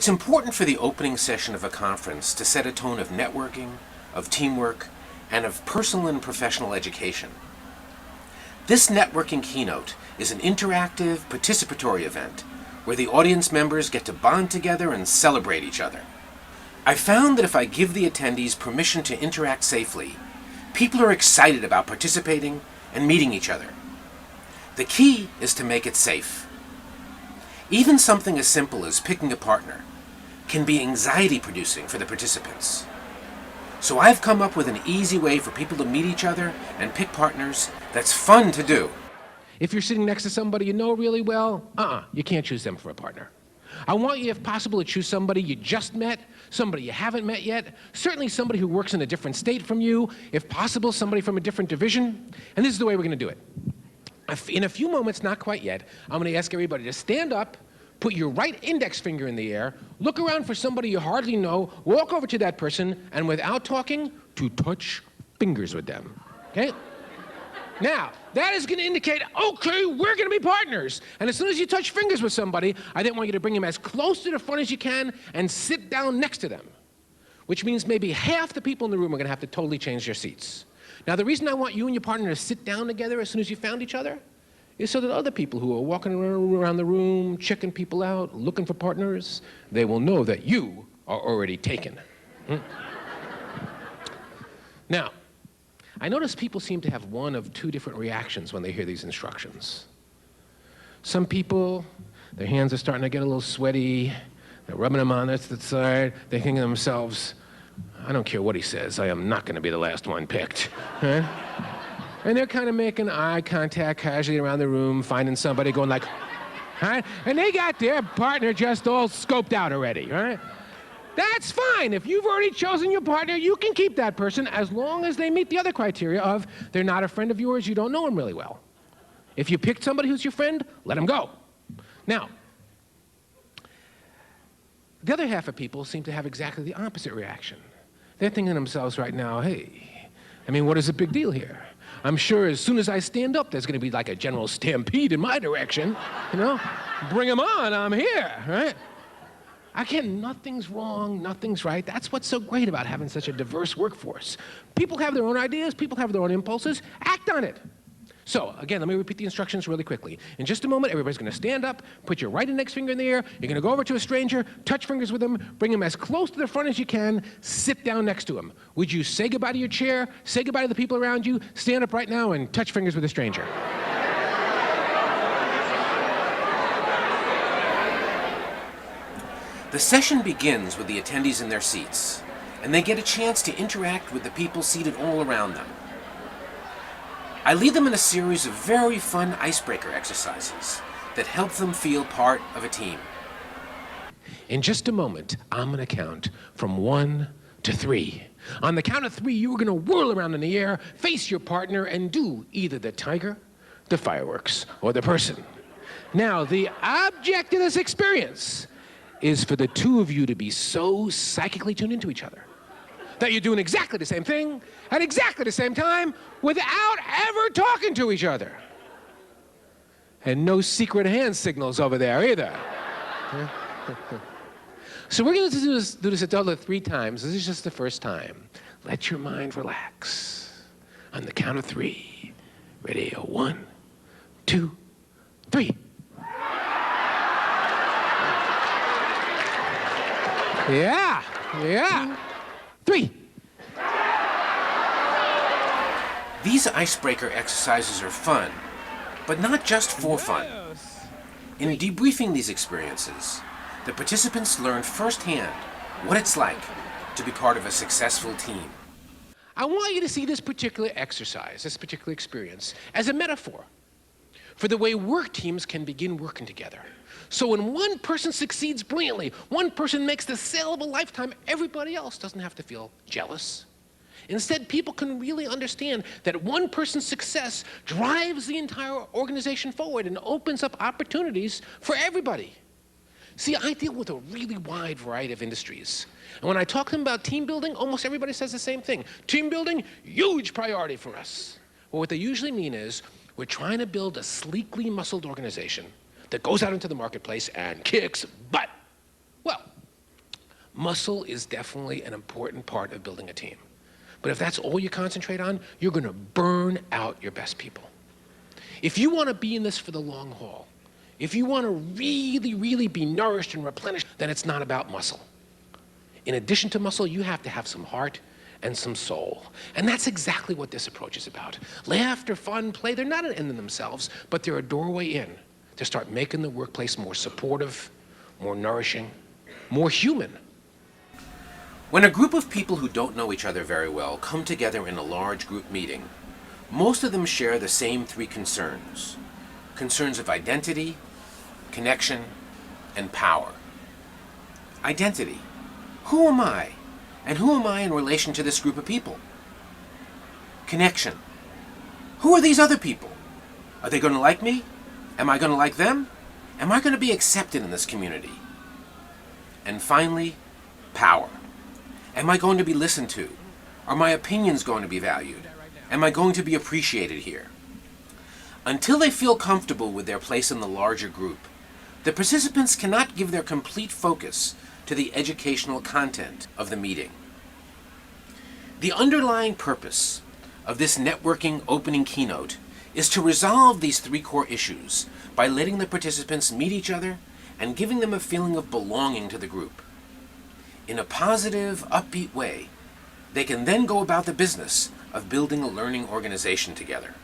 It's important for the opening session of a conference to set a tone of networking, of teamwork, and of personal and professional education. This networking keynote is an interactive, participatory event where the audience members get to bond together and celebrate each other. I found that if I give the attendees permission to interact safely, people are excited about participating and meeting each other. The key is to make it safe. Even something as simple as picking a partner can be anxiety-producing for the participants. So I've come up with an easy way for people to meet each other and pick partners that's fun to do. If you're sitting next to somebody you know really well, you can't choose them for a partner. I want you, if possible, to choose somebody you just met, somebody you haven't met yet, certainly somebody who works in a different state from you, if possible, somebody from a different division, and this is the way we're going to do it. In a few moments, not quite yet, I'm going to ask everybody to stand up, put your right index finger in the air, look around for somebody you hardly know, walk over to that person, and without talking, to touch fingers with them, okay? Now, that is going to indicate, okay, we're going to be partners. And as soon as you touch fingers with somebody, I then want you to bring them as close to the front as you can and sit down next to them, which means maybe half the people in the room are going to have to totally change their seats. Now, the reason I want you and your partner to sit down together as soon as you found each other is so that other people who are walking around the room, checking people out, looking for partners, they will know that you are already taken. Now, I notice people seem to have one of two different reactions when they hear these instructions. Some people, their hands are starting to get a little sweaty, they're rubbing them on the side, they're thinking to themselves, I don't care what he says, I am not going to be the last one picked. Huh? And they're kind of making eye contact casually around the room, finding somebody going like, huh? And they got their partner just all scoped out already, right? That's fine. If you've already chosen your partner, you can keep that person as long as they meet the other criteria of they're not a friend of yours, you don't know them really well. If you picked somebody who's your friend, let them go. Now, the other half of people seem to have exactly the opposite reaction. They're thinking to themselves right now, hey, I mean, what is the big deal here? I'm sure as soon as I stand up, there's going to be like a general stampede in my direction, you know? Bring them on, I'm here, right? Again, nothing's wrong, nothing's right. That's what's so great about having such a diverse workforce. People have their own ideas, people have their own impulses, act on it. So, again, let me repeat the instructions really quickly. In just a moment, everybody's going to stand up, put your right index finger in the air, you're going to go over to a stranger, touch fingers with them, bring them as close to the front as you can, sit down next to them. Would you say goodbye to your chair, say goodbye to the people around you, stand up right now and touch fingers with a stranger? The session begins with the attendees in their seats, and they get a chance to interact with the people seated all around them. I lead them in a series of very fun icebreaker exercises that help them feel part of a team. In just a moment, I'm going to count from 1 to 3. On the count of 3, you're going to whirl around in the air, face your partner, and do either the tiger, the fireworks, or the person. Now, the object of this experience is for the two of you to be so psychically tuned into each other that you're doing exactly the same thing at exactly the same time without ever talking to each other. And no secret hand signals over there either. So we're going to do this a total of 3 times. This is just the first time. Let your mind relax. On the count of 3. Ready? 1, 2, 3. Yeah. 3. These icebreaker exercises are fun, but not just for fun. In debriefing these experiences, the participants learn firsthand what it's like to be part of a successful team. I want you to see this particular exercise, this particular experience, as a metaphor for the way work teams can begin working together. So when one person succeeds brilliantly, one person makes the sale of a lifetime, everybody else doesn't have to feel jealous. Instead, people can really understand that one person's success drives the entire organization forward and opens up opportunities for everybody. See, I deal with a really wide variety of industries. And when I talk to them about team building, almost everybody says the same thing. Team building, huge priority for us. Well, what they usually mean is, we're trying to build a sleekly muscled organization that goes out into the marketplace and kicks butt. Well, Muscle is definitely an important part of building a team. But if that's all you concentrate on, you're going to burn out your best people. If you want to be in this for the long haul, if you want to really, really be nourished and replenished, then it's not about muscle. In addition to muscle, you have to have some heart and some soul. And that's exactly what this approach is about. Laughter, fun, play, they're not an end in themselves, but they're a doorway in to start making the workplace more supportive, more nourishing, more human. When a group of people who don't know each other very well come together in a large group meeting, most of them share the same three concerns. Concerns of identity, connection, and power. Identity. Who am I? And who am I in relation to this group of people? Connection. Who are these other people? Are they going to like me? Am I going to like them? Am I going to be accepted in this community? And finally, power. Am I going to be listened to? Are my opinions going to be valued? Am I going to be appreciated here? Until they feel comfortable with their place in the larger group, the participants cannot give their complete focus to the educational content of the meeting. The underlying purpose of this networking opening keynote is to resolve these three core issues by letting the participants meet each other and giving them a feeling of belonging to the group. In a positive, upbeat way, they can then go about the business of building a learning organization together.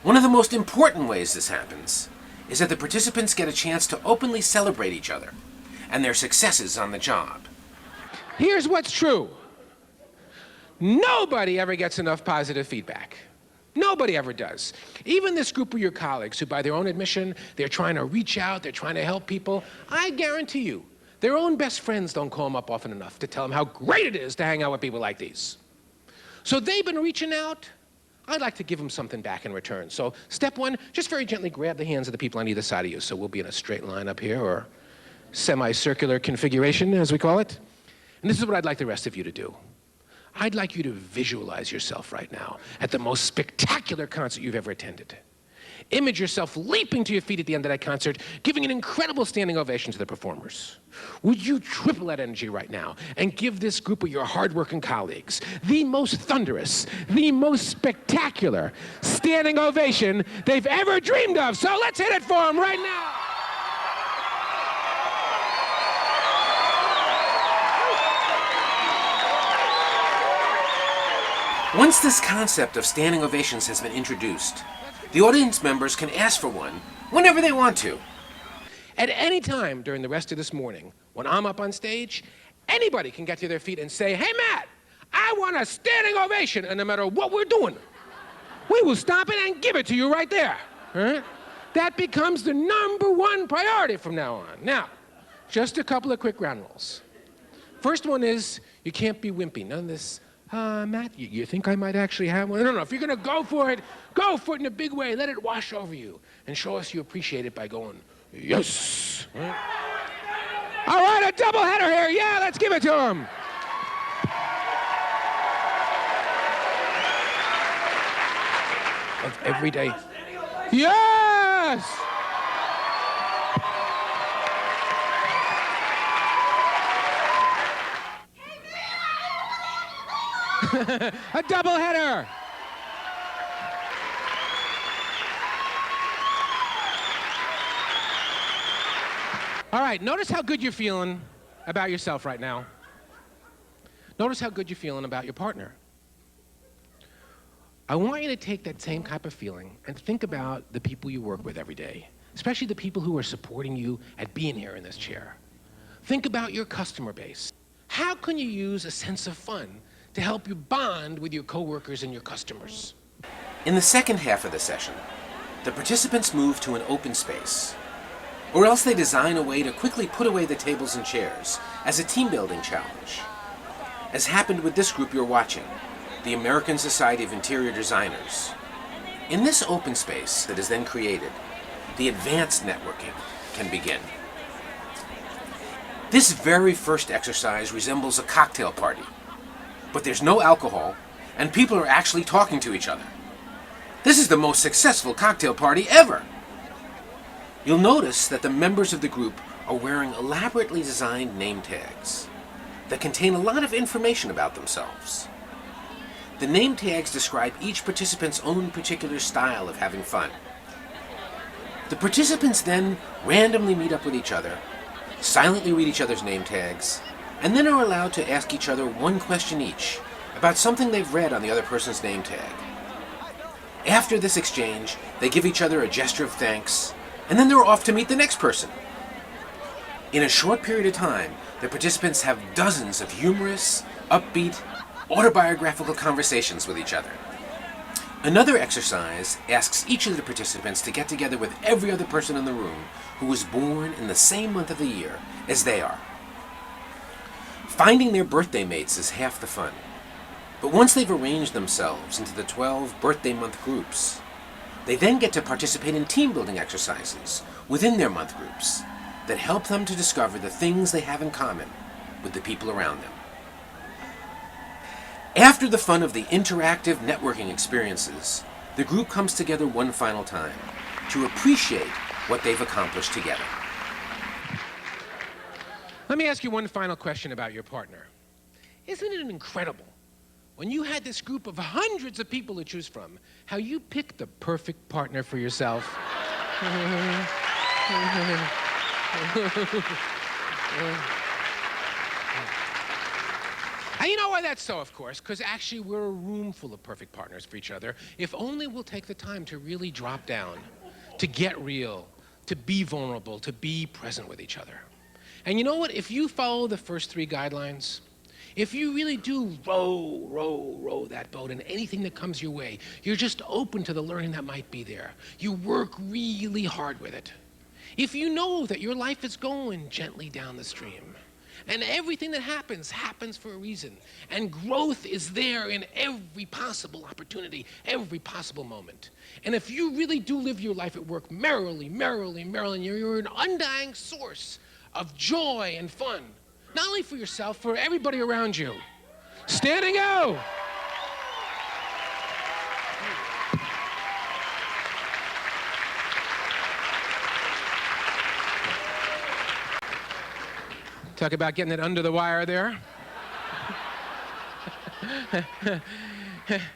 One of the most important ways this happens is that the participants get a chance to openly celebrate each other and their successes on the job. Here's what's true. Nobody ever gets enough positive feedback. Nobody ever does. Even this group of your colleagues who, by their own admission, they're trying to reach out, they're trying to help people, I guarantee you, their own best friends don't call them up often enough to tell them how great it is to hang out with people like these. So they've been reaching out. I'd like to give them something back in return. So step one, just very gently grab the hands of the people on either side of you. So we'll be in a straight line up here, or semicircular configuration, as we call it. And this is what I'd like the rest of you to do. I'd like you to visualize yourself right now at the most spectacular concert you've ever attended. Image yourself leaping to your feet at the end of that concert, giving an incredible standing ovation to the performers. Would you triple that energy right now and give this group of your hardworking colleagues the most thunderous, the most spectacular standing ovation they've ever dreamed of? So let's hit it for them right now. Once this concept of standing ovations has been introduced, the audience members can ask for one whenever they want to. At any time during the rest of this morning, when I'm up on stage, anybody can get to their feet and say, "Hey, Matt, I want a standing ovation," and no matter what we're doing, we will stop it and give it to you right there. Huh? That becomes the #1 priority from now on. Now, just a couple of quick ground rules. First one is, you can't be wimpy. None of this, Matt, you think I might actually have one? No, if you're going to go for it in a big way. Let it wash over you and show us you appreciate it by going, yes. Right? All right, a double header here. Yeah, let's give it to him. Of every day. Yes! A double header. All right, notice how good you're feeling about yourself right now. Notice how good you're feeling about your partner. I want you to take that same type of feeling and think about the people you work with every day, especially the people who are supporting you at being here in this chair. Think about your customer base. How can you use a sense of fun to help you bond with your coworkers and your customers? In the second half of the session, the participants move to an open space, or else they design a way to quickly put away the tables and chairs as a team-building challenge. As happened with this group you're watching, the American Society of Interior Designers. In this open space that is then created, the advanced networking can begin. This very first exercise resembles a cocktail party, but there's no alcohol, and people are actually talking to each other. This is the most successful cocktail party ever. You'll notice that the members of the group are wearing elaborately designed name tags. that contain a lot of information about themselves. The name tags describe each participant's own particular style of having fun. The participants then randomly meet up with each other, silently read each other's name tags, and then are allowed to ask each other one question each about something they've read on the other person's name tag. After this exchange, they give each other a gesture of thanks, and then they're off to meet the next person. In a short period of time, the participants have dozens of humorous, upbeat, autobiographical conversations with each other. Another exercise asks each of the participants to get together with every other person in the room who was born in the same month of the year as they are. Finding their birthday mates is half the fun. But once they've arranged themselves into the 12 birthday month groups, they then get to participate in team-building exercises within their month groups that help them to discover the things they have in common with the people around them. After the fun of the interactive networking experiences, the group comes together one final time to appreciate what they've accomplished together. Let me ask you one final question about your partner. Isn't it incredible, when you had this group of hundreds of people to choose from, how you picked the perfect partner for yourself? And you know why that's so, of course? Because actually we're a room full of perfect partners for each other, if only we'll take the time to really drop down, to get real, to be vulnerable, to be present with each other. And you know what? If you follow the first 3 guidelines, if you really do row that boat in anything that comes your way, you're just open to the learning that might be there. You work really hard with it. If you know that your life is going gently down the stream, and everything that happens for a reason, and growth is there in every possible opportunity, every possible moment. And if you really do live your life at work merrily, you're an undying source of joy and fun, not only for yourself, for everybody around you. Stand and go! Talk about getting it under the wire there.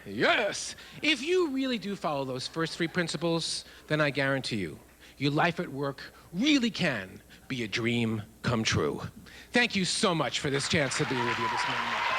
Yes! If you really do follow those first 3 principles, then I guarantee you, your life at work really can be a dream come true. Thank you so much for this chance to be with you this morning.